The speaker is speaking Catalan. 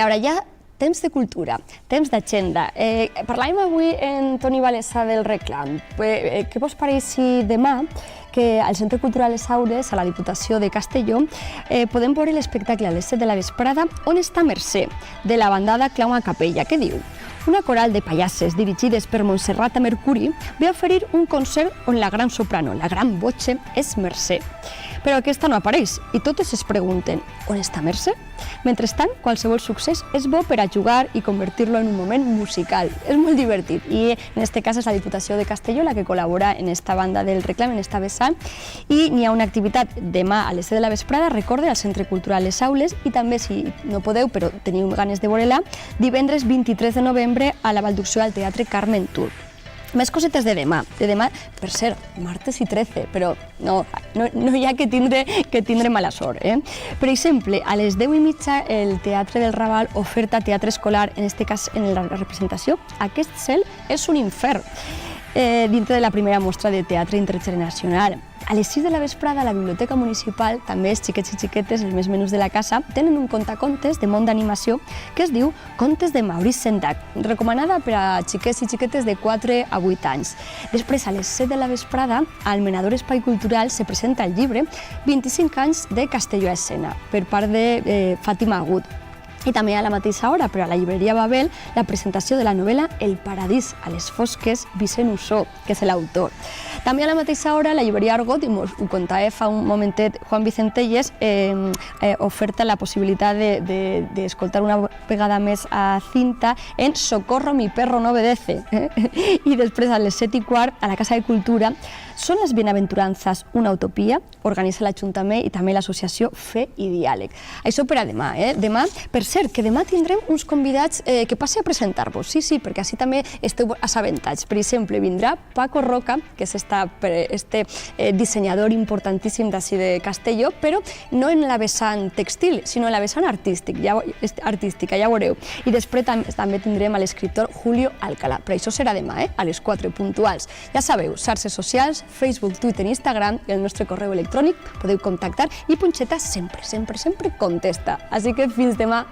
veure, ja temps de cultura, temps d'agenda. Parlàvem avui en Toni Valesa del Reclam. Què vos pareix si demà que al Centre Cultural Les Aures, a la Diputació de Castelló, podem veure l'espectacle a les 7 de la vesprada On està Mercè, de la bandada Clau a Capella. Què diu? Una coral de pallasses dirigides per Montserrat Mercuri ve a oferir un concert on la gran soprano, la gran voce, és Mercè. Però aquesta no apareix i totes es pregunten on està Mercè? Mentrestant, qualsevol succés és bo per a jugar i convertir-lo en un moment musical. És molt divertit i en aquest cas és la Diputació de Castelló la que col·labora en esta banda del Reclam, en esta vessant, i n'hi ha una activitat demà a les 7 de la vesprada, recorde, al Centre Cultural Les Aules, i també, si no podeu però teniu ganes de veure-la, divendres 23 de novembre a la Balducció al Teatre Carmen Turc. Més cosetes de demà, per cert, martes i 13, però no hi ha que tindre mala sort. Per exemple, a les 10:30 el Teatre del Raval oferta teatre escolar, en aquest cas en la representació Aquest cel és un infern, dintre de la primera mostra de teatre intergeneracional. A les 6 de la vesprada, a la Biblioteca Municipal, també els xiquets i xiquetes, els més menús de la casa, tenen un contacontes de món d'animació que es diu Contes de Maurice Sendak, recomanada per a xiquets i xiquetes de 4 a 8 anys. Després, a les 7 de la vesprada, al Menador Espai Cultural se presenta el llibre 25 anys de Castelló a escena, per part de Fàtima Agut. I també a la mateixa hora, però a la llibreria Babel, la presentació de la novel·la El paradís a les fosques, Vicent Ussó, que és l'autor. També a la mateixa hora, la llibreria Argot, i ho contava fa un momentet Juan Vicentelles, oferta la possibilitat d'escoltar una vegada més a Cinta en Socorro, mi perro no obedece. I després, a les 7:15, a la Casa de Cultura, Són les bienaventurances una utopia? Organitza l'Ajuntament i també l'associació Fe i Diàleg. Això per a demà. Demà, per cert, que demà tindrem uns convidats que passi a presentar-vos. Sí, perquè així també esteu assabentats. Per exemple, vindrà Paco Roca, que és este dissenyador importantíssim d'ací de Castelló, però no en la vessant textil, sinó en la vessant artística, ja veureu. I després també tindrem a l'escriptor Julio Alcalá. Però això serà demà, a les 4 puntuals. Ja sabeu, xarxes socials, Facebook, Twitter, Instagram i el nostre correu electrònic, podeu contactar i Punxeta sempre contesta. Així que fins demà.